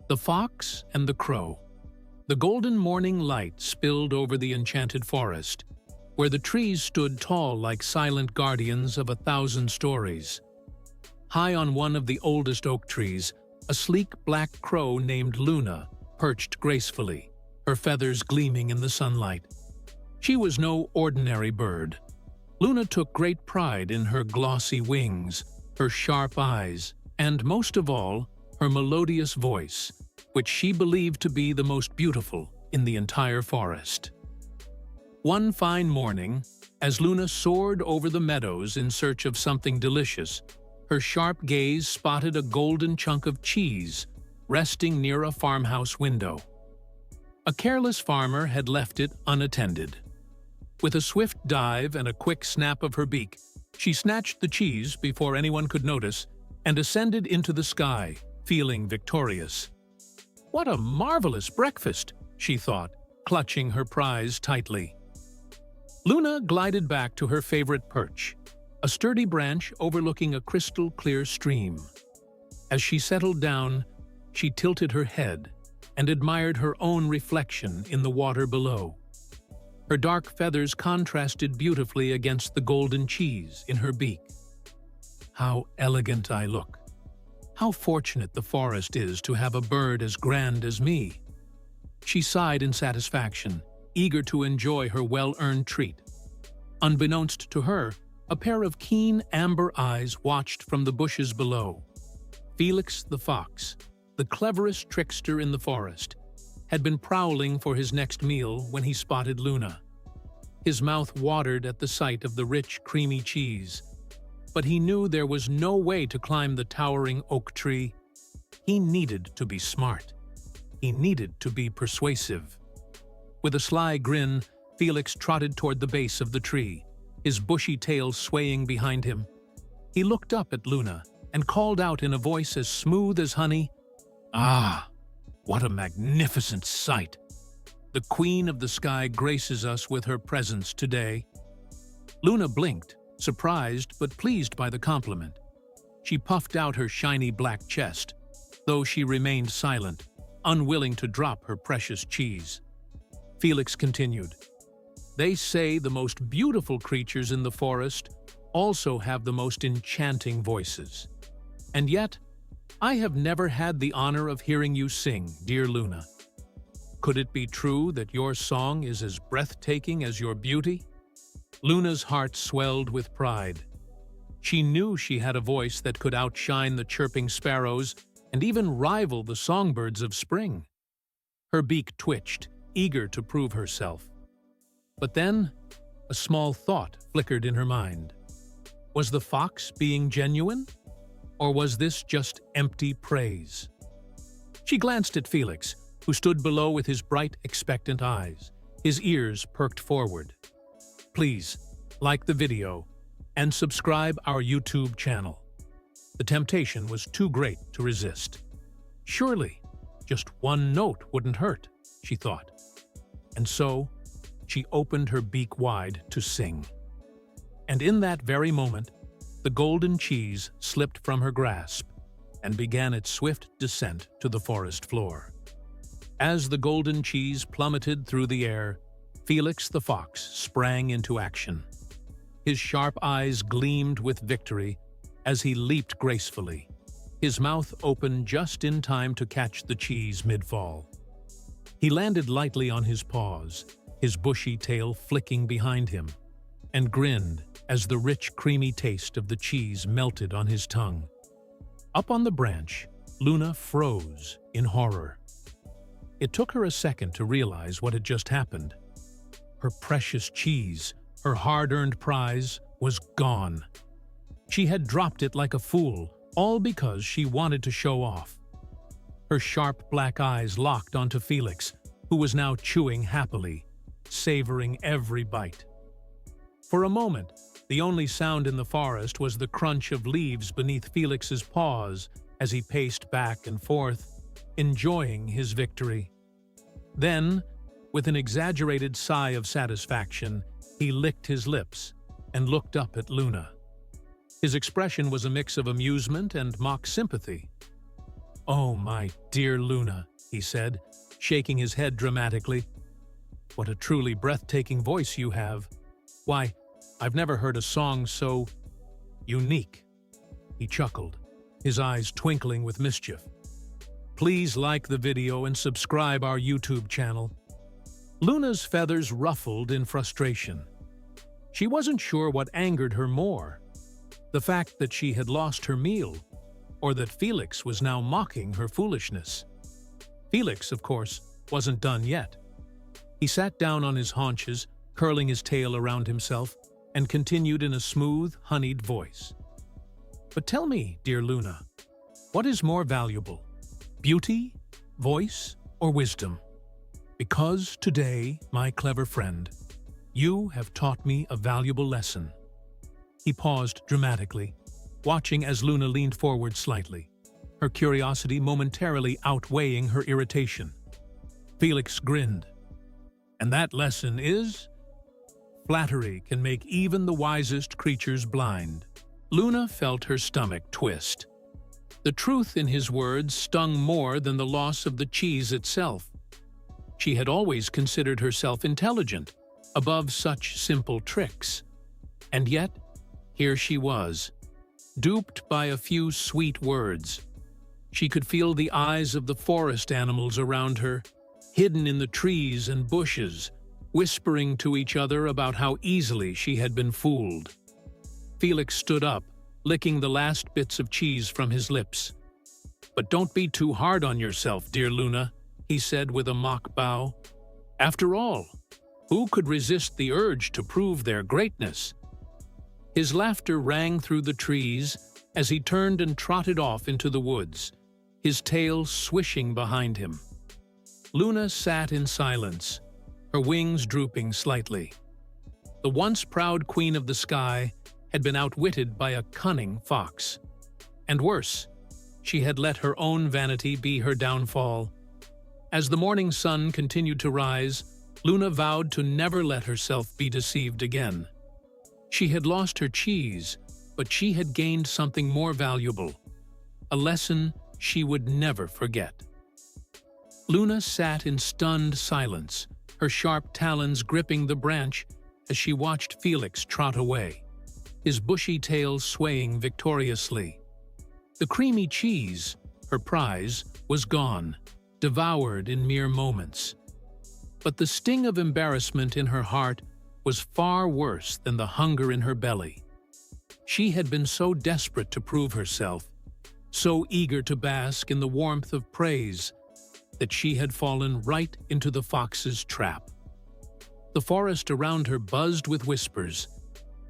The Fox and the Crow. The golden morning light spilled over the enchanted forest, where the trees stood tall like silent guardians of 1,000 stories. High on one of the oldest oak trees, a sleek black crow named Luna perched gracefully, her feathers gleaming in the sunlight. She was no ordinary bird. Luna took great pride in her glossy wings, her sharp eyes, and most of all, her melodious voice, which she believed to be the most beautiful in the entire forest. One fine morning, as Luna soared over the meadows in search of something delicious, her sharp gaze spotted a golden chunk of cheese resting near a farmhouse window. A careless farmer had left it unattended. With a swift dive and a quick snap of her beak, she snatched the cheese before anyone could notice and ascended into the sky, feeling victorious. "What a marvelous breakfast," she thought, clutching her prize tightly. Luna glided back to her favorite perch, a sturdy branch overlooking a crystal-clear stream. As she settled down, she tilted her head and admired her own reflection in the water below. Her dark feathers contrasted beautifully against the golden cheese in her beak. "How elegant I look! How fortunate the forest is to have a bird as grand as me!" She sighed in satisfaction, eager to enjoy her well-earned treat. Unbeknownst to her, a pair of keen amber eyes watched from the bushes below. Felix the fox, the cleverest trickster in the forest, had been prowling for his next meal when he spotted Luna. His mouth watered at the sight of the rich, creamy cheese, but he knew there was no way to climb the towering oak tree. He needed to be smart. He needed to be persuasive. With a sly grin, Felix trotted toward the base of the tree, his bushy tail swaying behind him. He looked up at Luna and called out in a voice as smooth as honey, "Ah, what a magnificent sight! The Queen of the Sky graces us with her presence today." Luna blinked, surprised but pleased by the compliment. She puffed out her shiny black chest, though she remained silent, unwilling to drop her precious cheese. Felix continued, "They say the most beautiful creatures in the forest also have the most enchanting voices. And yet, I have never had the honor of hearing you sing, dear Luna. Could it be true that your song is as breathtaking as your beauty?" Luna's heart swelled with pride. She knew she had a voice that could outshine the chirping sparrows and even rival the songbirds of spring. Her beak twitched, eager to prove herself. But then, a small thought flickered in her mind. Was the fox being genuine? Or was this just empty praise? She glanced at Felix, who stood below with his bright, expectant eyes, his ears perked forward. Please, like the video and subscribe our YouTube channel. The temptation was too great to resist. Surely, just one note wouldn't hurt, she thought. And so, she opened her beak wide to sing. And in that very moment, the golden cheese slipped from her grasp and began its swift descent to the forest floor. As the golden cheese plummeted through the air, Felix the fox sprang into action. His sharp eyes gleamed with victory as he leaped gracefully, his mouth open just in time to catch the cheese mid-fall. He landed lightly on his paws, his bushy tail flicking behind him, and grinned as the rich, creamy taste of the cheese melted on his tongue. Up on the branch, Luna froze in horror. It took her a second to realize what had just happened. Her precious cheese, her hard-earned prize, was gone. She had dropped it like a fool, all because she wanted to show off. Her sharp black eyes locked onto Felix, who was now chewing happily, savoring every bite. For a moment, the only sound in the forest was the crunch of leaves beneath Felix's paws as he paced back and forth, enjoying his victory. Then, with an exaggerated sigh of satisfaction, he licked his lips and looked up at Luna. His expression was a mix of amusement and mock sympathy. "Oh, my dear Luna," he said, shaking his head dramatically. "What a truly breathtaking voice you have. Why, I've never heard a song so unique." He chuckled, his eyes twinkling with mischief. "Please like the video and subscribe our YouTube channel." Luna's feathers ruffled in frustration. She wasn't sure what angered her more, the fact that she had lost her meal, or that Felix was now mocking her foolishness. Felix, of course, wasn't done yet. He sat down on his haunches, curling his tail around himself, and continued in a smooth, honeyed voice. "But tell me, dear Luna, what is more valuable? Beauty, voice, or wisdom? Because today, my clever friend, you have taught me a valuable lesson." He paused dramatically, watching as Luna leaned forward slightly, her curiosity momentarily outweighing her irritation. Felix grinned. "And that lesson is? Flattery can make even the wisest creatures blind." Luna felt her stomach twist. The truth in his words stung more than the loss of the cheese itself. She had always considered herself intelligent, above such simple tricks. And yet, here she was, duped by a few sweet words. She could feel the eyes of the forest animals around her, hidden in the trees and bushes, whispering to each other about how easily she had been fooled. Felix stood up, licking the last bits of cheese from his lips. "But don't be too hard on yourself, dear Luna," he said with a mock bow. "After all, who could resist the urge to prove their greatness?" His laughter rang through the trees as he turned and trotted off into the woods, his tail swishing behind him. Luna sat in silence, her wings drooping slightly. The once proud queen of the sky had been outwitted by a cunning fox. And worse, she had let her own vanity be her downfall. As the morning sun continued to rise, Luna vowed to never let herself be deceived again. She had lost her cheese, but she had gained something more valuable, a lesson she would never forget. Luna sat in stunned silence, her sharp talons gripping the branch as she watched Felix trot away, his bushy tail swaying victoriously. The creamy cheese, her prize, was gone, devoured in mere moments. But the sting of embarrassment in her heart was far worse than the hunger in her belly. She had been so desperate to prove herself, so eager to bask in the warmth of praise, that she had fallen right into the fox's trap. The forest around her buzzed with whispers.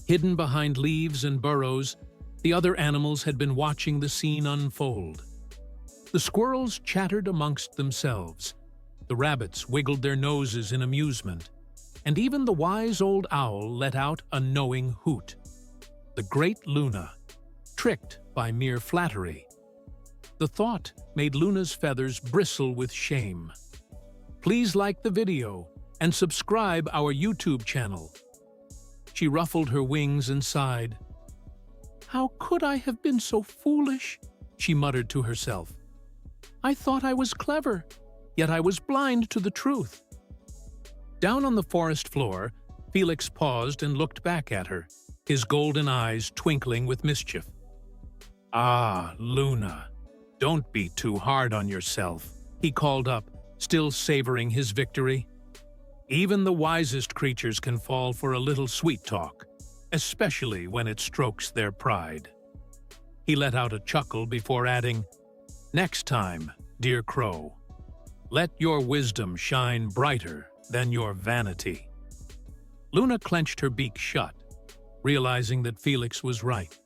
Hidden behind leaves and burrows, the other animals had been watching the scene unfold. The squirrels chattered amongst themselves, the rabbits wiggled their noses in amusement, and even the wise old owl let out a knowing hoot. The great Luna, tricked by mere flattery. The thought made Luna's feathers bristle with shame. Please like the video and subscribe our YouTube channel. She ruffled her wings and sighed. "How could I have been so foolish?" she muttered to herself. "I thought I was clever, yet I was blind to the truth." Down on the forest floor, Felix paused and looked back at her, his golden eyes twinkling with mischief. "Ah, Luna, don't be too hard on yourself," he called up, still savoring his victory. "Even the wisest creatures can fall for a little sweet talk, especially when it strokes their pride." He let out a chuckle before adding, "Next time, dear crow, let your wisdom shine brighter than your vanity." Luna clenched her beak shut, realizing that Felix was right.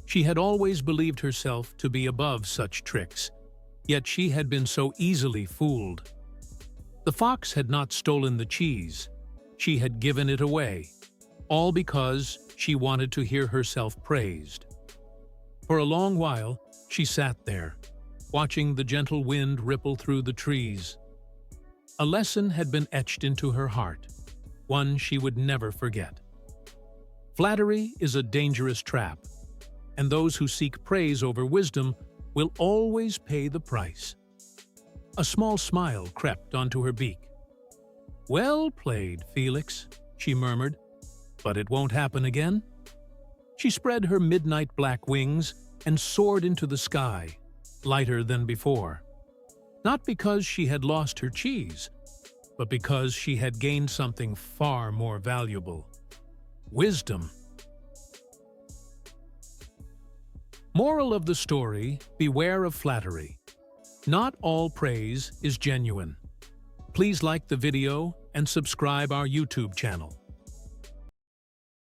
She had always believed herself to be above such tricks, yet she had been so easily fooled. The fox had not stolen the cheese, she had given it away, all because she wanted to hear herself praised. For a long while, she sat there, watching the gentle wind ripple through the trees. A lesson had been etched into her heart, one she would never forget. Flattery is a dangerous trap, and those who seek praise over wisdom will always pay the price. A small smile crept onto her beak. "Well played, Felix," she murmured. "But it won't happen again?" She spread her midnight black wings and soared into the sky, lighter than before. Not because she had lost her cheese, but because she had gained something far more valuable: wisdom. Moral of the story: beware of flattery. Not all praise is genuine. Please like the video and subscribe our YouTube channel.